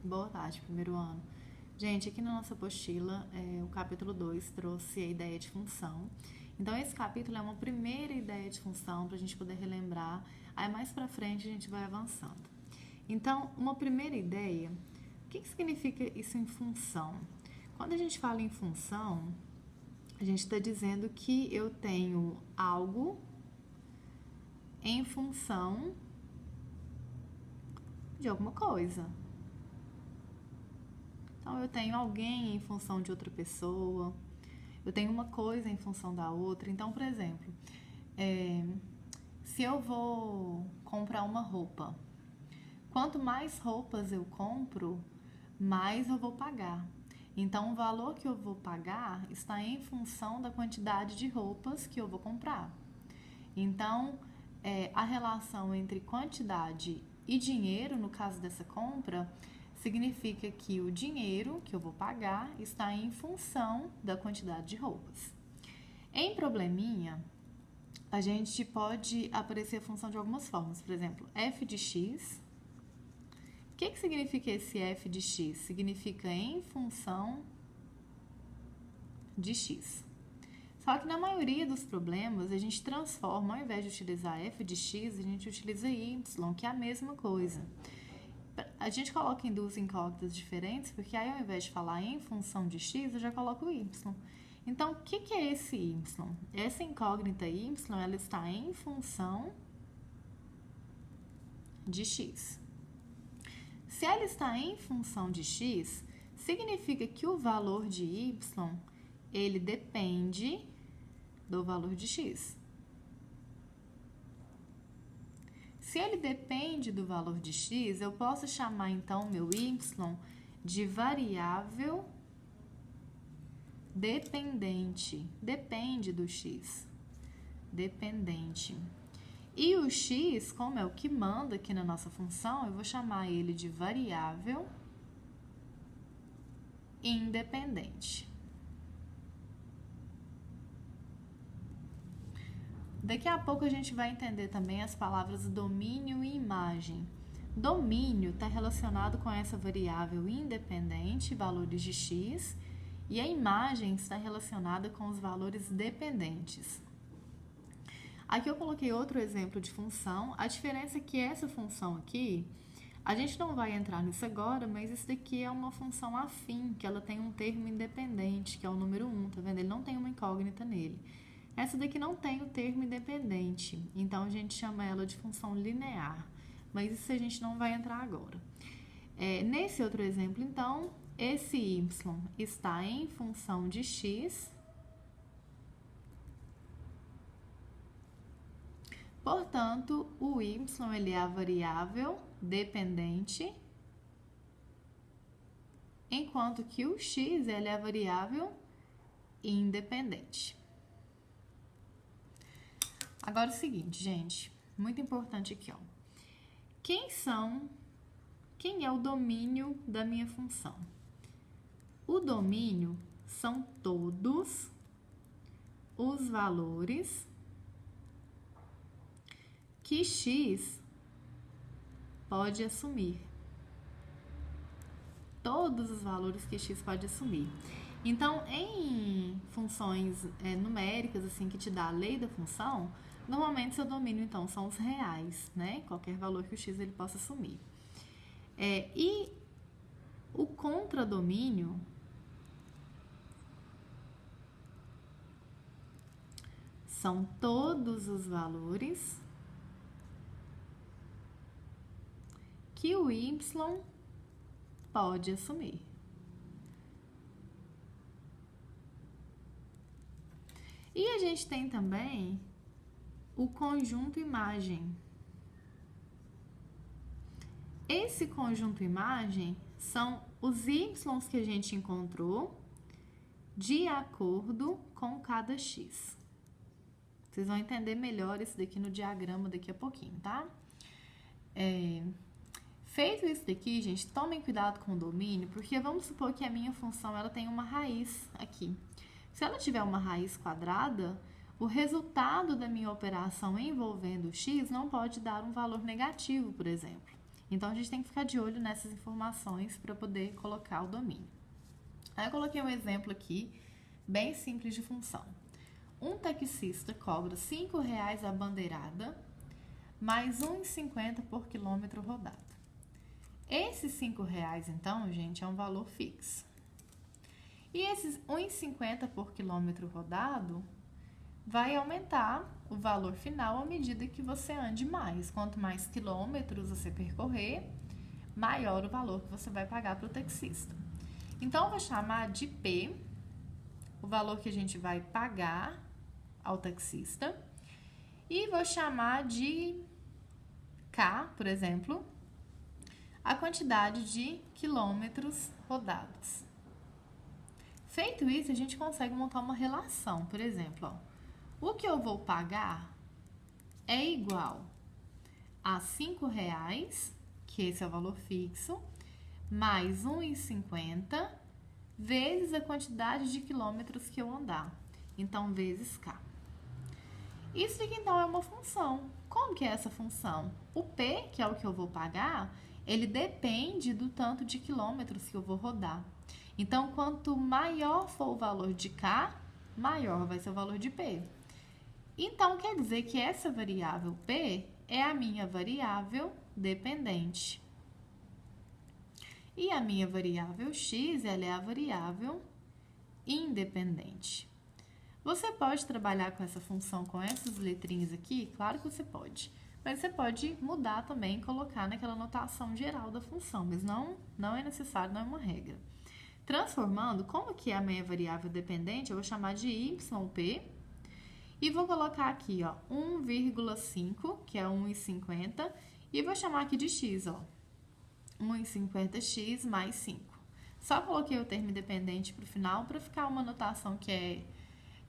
Boa tarde, primeiro ano. Gente, aqui na nossa apostila, o capítulo 2 trouxe a ideia de função. Então, esse capítulo é uma primeira ideia de função para a gente poder relembrar. Aí, mais para frente, a gente vai avançando. Então, uma primeira ideia, o que significa isso em função? Quando a gente fala em função, a gente está dizendo que eu tenho algo em função de alguma coisa. Então, eu tenho alguém em função de outra pessoa, eu tenho uma coisa em função da outra. Então, por exemplo, se eu vou comprar uma roupa, quanto mais roupas eu compro, mais eu vou pagar. Então, o valor que eu vou pagar está em função da quantidade de roupas que eu vou comprar. Então, a relação entre quantidade e dinheiro, no caso dessa compra, significa que o dinheiro que eu vou pagar está em função da quantidade de roupas. Em probleminha, a gente pode aparecer a função de algumas formas. Por exemplo, f de x. O que significa esse f de x? Significa em função de x. Só que na maioria dos problemas, a gente transforma, ao invés de utilizar f de x, a gente utiliza y, que é a mesma coisa. A gente coloca em duas incógnitas diferentes, porque aí ao invés de falar em função de x, eu já coloco y. Então, o que é esse y? Essa incógnita y, ela está em função de x. Se ela está em função de x, significa que o valor de y, ele depende do valor de x. Se ele depende do valor de x, eu posso chamar então meu y de variável dependente. Depende do x. Dependente. E o x, como é o que manda aqui na nossa função, eu vou chamar ele de variável independente. Daqui a pouco a gente vai entender também as palavras domínio e imagem. Domínio está relacionado com essa variável independente, valores de x, e a imagem está relacionada com os valores dependentes. Aqui eu coloquei outro exemplo de função. A diferença é que essa função aqui, a gente não vai entrar nisso agora, mas isso daqui é uma função afim, que ela tem um termo independente, que é o número 1, tá vendo? Ele não tem uma incógnita nele. Essa daqui não tem o termo independente, então a gente chama ela de função linear, mas isso a gente não vai entrar agora. Nesse outro exemplo, então, esse y está em função de x, portanto, o y ele é a variável dependente, enquanto que o x ele é a variável independente. Agora é o seguinte, gente, muito importante aqui, ó. Quem é o domínio da minha função? O domínio são todos os valores que x pode assumir. Todos os valores que x pode assumir. Então, em funções numéricas, assim, que te dá a lei da função, normalmente seu domínio, então, são os reais, né? Qualquer valor que o x ele possa assumir. E o contradomínio são todos os valores que o y pode assumir. E a gente tem também o conjunto imagem. Esse conjunto imagem são os y que a gente encontrou de acordo com cada x. Vocês vão entender melhor isso daqui no diagrama daqui a pouquinho, tá? Feito isso daqui, gente, tomem cuidado com o domínio, porque vamos supor que a minha função ela tem uma raiz aqui. Se ela tiver uma raiz quadrada, o resultado da minha operação envolvendo x não pode dar um valor negativo, por exemplo. Então, a gente tem que ficar de olho nessas informações para poder colocar o domínio. Aí eu coloquei um exemplo aqui, bem simples de função. Um taxista cobra R$ 5,00 a bandeirada, mais R$ 1,50 por quilômetro rodado. Esses R$ 5,00, então, gente, é um valor fixo. E esses R$ 1,50 por quilômetro rodado vai aumentar o valor final à medida que você ande mais. Quanto mais quilômetros você percorrer, maior o valor que você vai pagar para o taxista. Então, eu vou chamar de P, o valor que a gente vai pagar ao taxista, e vou chamar de K, por exemplo, a quantidade de quilômetros rodados. Feito isso, a gente consegue montar uma relação. Por exemplo, ó, o que eu vou pagar é igual a R$ 5,00, que esse é o valor fixo, mais R$ 1,50, vezes a quantidade de quilômetros que eu andar. Então, vezes K. Isso aqui, então, é uma função. Como que é essa função? O P, que é o que eu vou pagar, ele depende do tanto de quilômetros que eu vou rodar. Então, quanto maior for o valor de K, maior vai ser o valor de P. Então, quer dizer que essa variável P é a minha variável dependente. E a minha variável X, ela é a variável independente. Você pode trabalhar com essa função, com essas letrinhas aqui? Claro que você pode. Mas você pode mudar também e colocar naquela notação geral da função, mas não é necessário, não é uma regra. Transformando, como que é a minha variável dependente, eu vou chamar de YP e vou colocar aqui, ó, 1,5, que é 1,50, e vou chamar aqui de X, ó, 1,50x mais 5. Só coloquei o termo independente para o final para ficar uma notação que é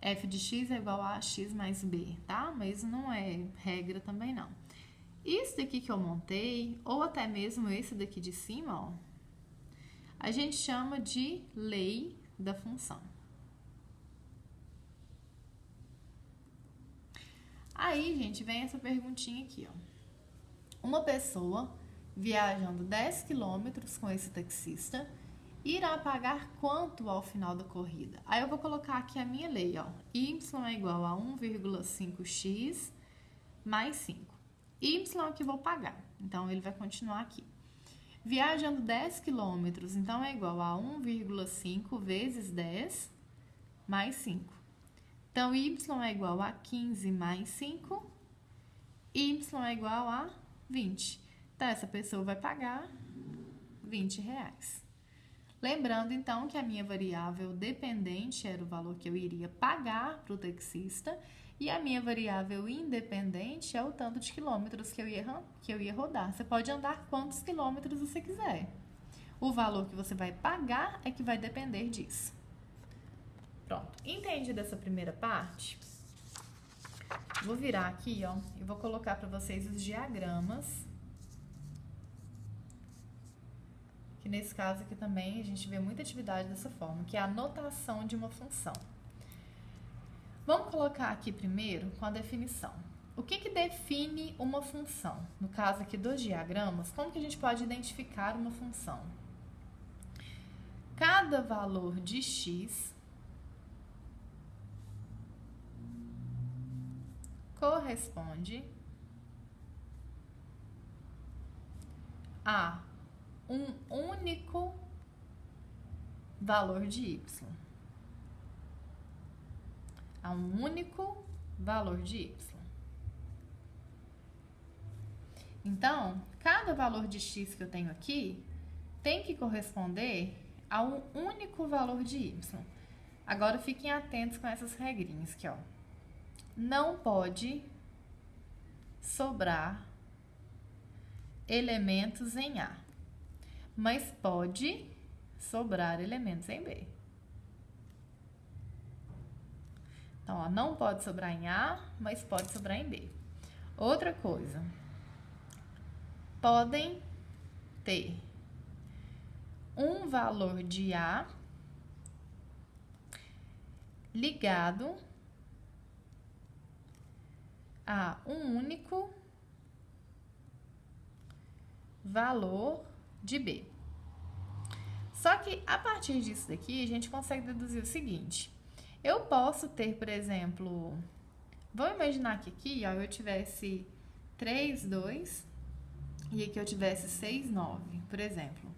f de x é igual a x mais b, tá? Mas não é regra também não. Isso daqui que eu montei, ou até mesmo esse daqui de cima, ó, a gente chama de lei da função. Aí, gente, vem essa perguntinha aqui, ó. Uma pessoa viajando 10 quilômetros com esse taxista irá pagar quanto ao final da corrida? Aí eu vou colocar aqui a minha lei, ó. Y é igual a 1,5x mais 5. Y é o que eu vou pagar, então ele vai continuar aqui. Viajando 10 quilômetros, então é igual a 1,5 vezes 10 mais 5. Então, Y é igual a 15 mais 5, Y é igual a 20. Então, essa pessoa vai pagar R$20. Lembrando, então, que a minha variável dependente era o valor que eu iria pagar para o taxista e a minha variável independente é o tanto de quilômetros que eu ia rodar. Você pode andar quantos quilômetros você quiser. O valor que você vai pagar é que vai depender disso. Pronto. Entende dessa primeira parte? Vou virar aqui, ó, e vou colocar para vocês os diagramas. Que nesse caso aqui também a gente vê muita atividade dessa forma, que é a notação de uma função. Vamos colocar aqui primeiro com a definição. O que define uma função? No caso aqui dos diagramas, como que a gente pode identificar uma função? Cada valor de x corresponde a um único valor de y. A um único valor de y. Então, cada valor de x que eu tenho aqui tem que corresponder a um único valor de y. Agora, fiquem atentos com essas regrinhas aqui, ó. Não pode sobrar elementos em A, mas pode sobrar elementos em B. Então, ó, não pode sobrar em A, mas pode sobrar em B. Outra coisa, podem ter um valor de A ligado a um único valor de B. Só que a partir disso daqui, a gente consegue deduzir o seguinte. Eu posso ter, por exemplo, vamos imaginar que aqui ó, eu tivesse 3, 2 e aqui eu tivesse 6, 9, por exemplo.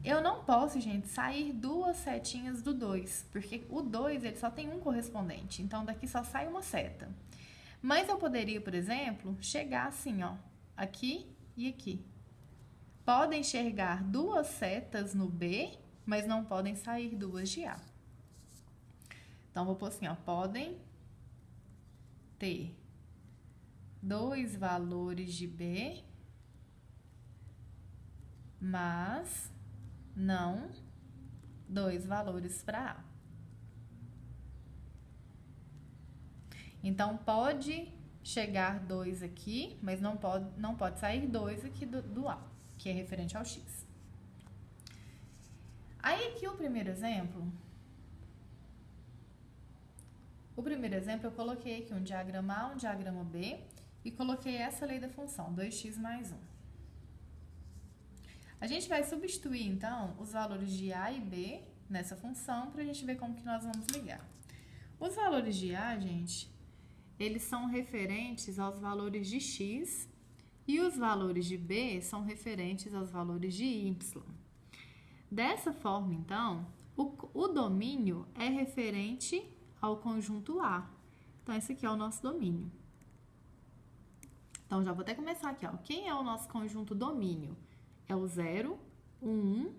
Eu não posso, gente, sair duas setinhas do 2, porque o 2 ele só tem um correspondente, então daqui só sai uma seta. Mas eu poderia, por exemplo, chegar assim, ó, aqui e aqui. Podem enxergar duas setas no B, mas não podem sair duas de A. Então, vou pôr assim, ó, podem ter dois valores de B, mas não dois valores para A. Então, pode chegar 2 aqui, mas não pode sair 2 aqui do A, que é referente ao X. Aí, aqui o primeiro exemplo eu coloquei aqui um diagrama A, um diagrama B, e coloquei essa lei da função, 2x mais 1. A gente vai substituir, então, os valores de A e B nessa função para a gente ver como que nós vamos ligar. Os valores de A, gente, eles são referentes aos valores de x e os valores de B são referentes aos valores de y. Dessa forma, então, o domínio é referente ao conjunto A. Então, esse aqui é o nosso domínio. Então, já vou até começar aqui, ó. Quem é o nosso conjunto domínio? É o 0, o 1,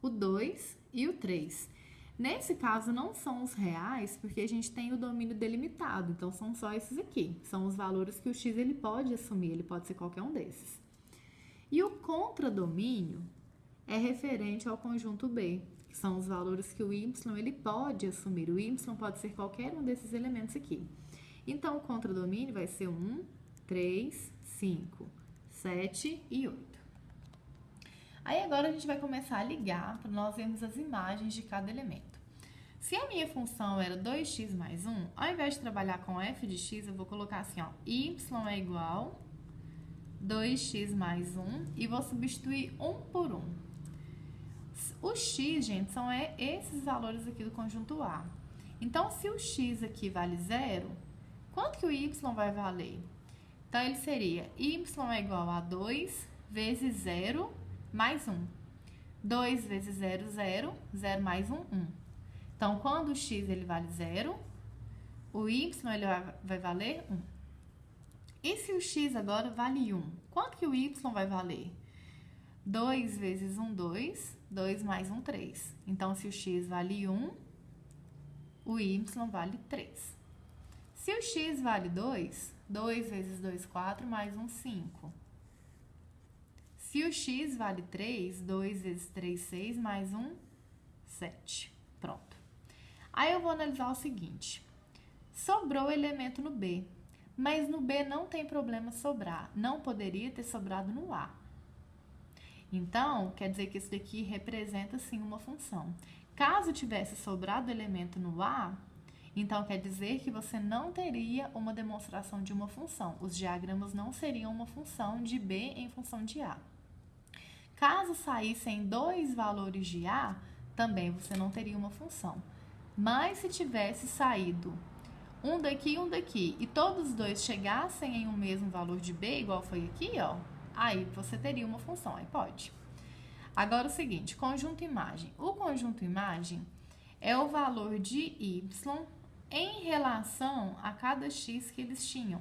o 2 e o 3. Nesse caso, não são os reais, porque a gente tem o domínio delimitado. Então, são só esses aqui. São os valores que o x ele pode assumir, ele pode ser qualquer um desses. E o contradomínio é referente ao conjunto B, que são os valores que o y ele pode assumir. O y pode ser qualquer um desses elementos aqui. Então, o contradomínio vai ser 1, 3, 5, 7 e 8. Aí, agora a gente vai começar a ligar para nós vermos as imagens de cada elemento. Se a minha função era 2x mais 1, ao invés de trabalhar com f de x, eu vou colocar assim, ó, y é igual 2x mais 1 e vou substituir 1 por 1. O x, gente, são esses valores aqui do conjunto A. Então, se o x aqui vale 0, quanto que o y vai valer? Então, ele seria y é igual a 2 vezes 0 mais 1. 2 vezes 0, 0. 0 mais 1, 1. Então, quando o x ele vale 0, o y ele vai valer 1. E se o x agora vale 1, quanto que o y vai valer? 2 vezes 1, 2. 2 mais 1, 3. Então, se o x vale 1, o y vale 3. Se o x vale 2, 2 vezes 2, 4, mais 1, 5. Se o x vale 3, 2 vezes 3, 6, mais 1, 7. Pronto. Aí eu vou analisar o seguinte. Sobrou elemento no B, mas no B não tem problema sobrar. Não poderia ter sobrado no A. Então, quer dizer que isso daqui representa, sim, uma função. Caso tivesse sobrado elemento no A, então quer dizer que você não teria uma demonstração de uma função. Os diagramas não seriam uma função de B em função de A. Caso saíssem dois valores de A, também você não teria uma função. Mas se tivesse saído um daqui, e todos os dois chegassem em um mesmo valor de B, igual foi aqui, ó, aí você teria uma função, aí pode. Agora o seguinte, conjunto imagem. O conjunto imagem é o valor de y em relação a cada x que eles tinham.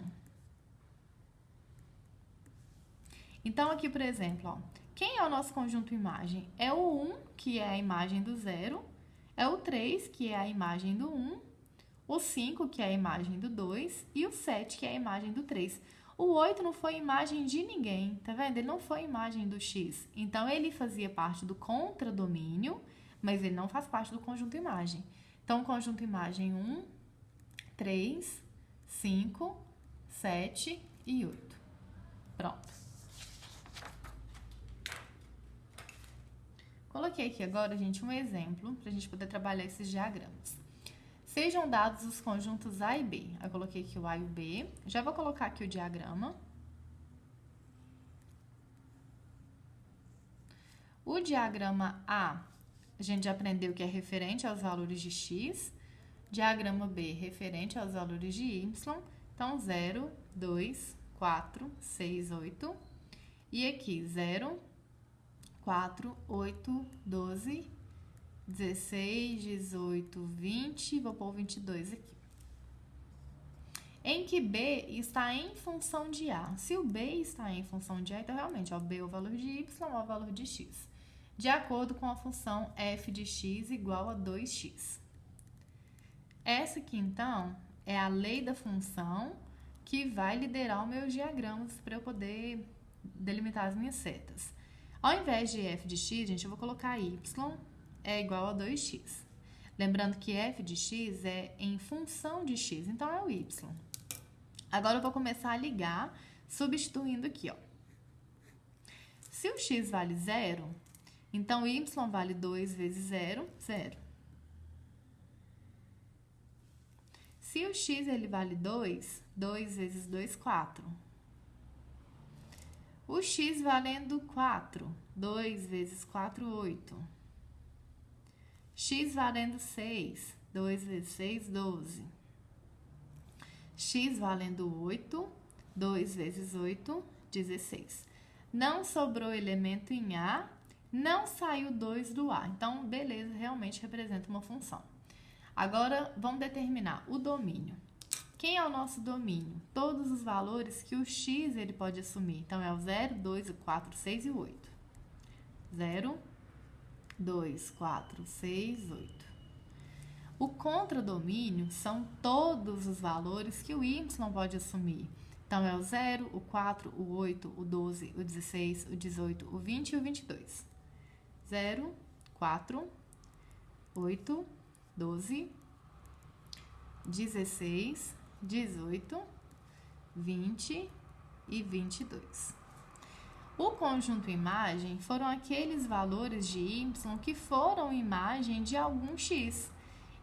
Então, aqui, por exemplo, ó, quem é o nosso conjunto imagem? É o 1, que é a imagem do 0, é o 3, que é a imagem do 1, o 5, que é a imagem do 2, e o 7, que é a imagem do 3. O 8 não foi imagem de ninguém, tá vendo? Ele não foi imagem do x. Então, ele fazia parte do contradomínio, mas ele não faz parte do conjunto imagem. Então, conjunto imagem 1, 3, 5, 7 e 8. Pronto. Coloquei aqui agora, gente, um exemplo para a gente poder trabalhar esses diagramas. Sejam dados os conjuntos A e B. Eu coloquei aqui o A e o B. Já vou colocar aqui o diagrama. O diagrama A, a gente já aprendeu que é referente aos valores de x. Diagrama B, referente aos valores de y. Então, 0, 2, 4, 6, 8. E aqui, 0, 4, 8, 12, 16, 18, 20. Vou pôr 22 aqui. Em que B está em função de A. Se o B está em função de A, então realmente, ó, B é o valor de y, é o valor de x. De acordo com a função f de x igual a 2x. Essa aqui, então, é a lei da função que vai liderar os meus diagramas para eu poder delimitar as minhas setas. Ao invés de f de x, gente, eu vou colocar y é igual a 2x. Lembrando que f de x é em função de x, então é o y. Agora eu vou começar a ligar, substituindo aqui, ó. Se o x vale 0, então y vale 2 vezes 0, 0. Se o x ele vale 2, 2 vezes 2, 4. O x valendo 4, 2 vezes 4, 8. X valendo 6, 2 vezes 6, 12. X valendo 8, 2 vezes 8, 16. Não sobrou elemento em A, não saiu 2 do A. Então, beleza, realmente representa uma função. Agora, vamos determinar o domínio. Quem é o nosso domínio? Todos os valores que o x ele pode assumir. Então, é o 0, 2, 4, 6 e 8. 0, 2, 4, 6, 8. O contradomínio são todos os valores que o y pode assumir. Então, é o 0, o 4, o 8, o 12, o 16, o 18, o 20 e o 22. 0, 4, 8, 12, 16, 18, 20 e 22. O conjunto imagem foram aqueles valores de y que foram imagem de algum x.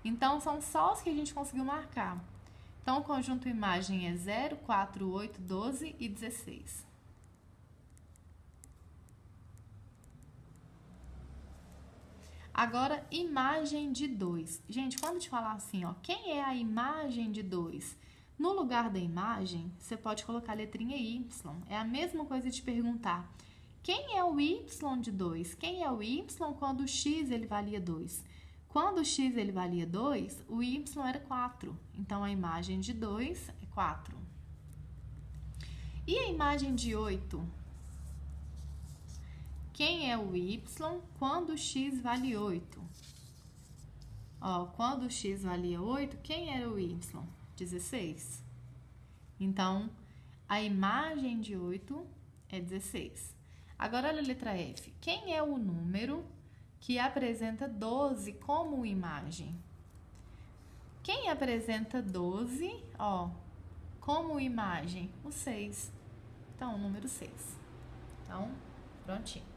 Então, são só os que a gente conseguiu marcar. Então, o conjunto imagem é 0, 4, 8, 12 e 16. Agora, imagem de 2. Gente, quando te falar assim, ó, quem é a imagem de 2? No lugar da imagem, você pode colocar a letrinha y. É a mesma coisa de te perguntar, quem é o y de 2? Quem é o y quando o x ele valia 2? Quando o x ele valia 2, o y era 4. Então, a imagem de 2 é 4. E a imagem de 8? Quem é o y quando o x vale 8? Ó, quando o x valia 8, quem era o y? 16. Então, a imagem de 8 é 16. Agora, olha a letra F. Quem é o número que apresenta 12 como imagem? Quem apresenta 12, ó, como imagem? O 6. Então, o número 6. Então, prontinho.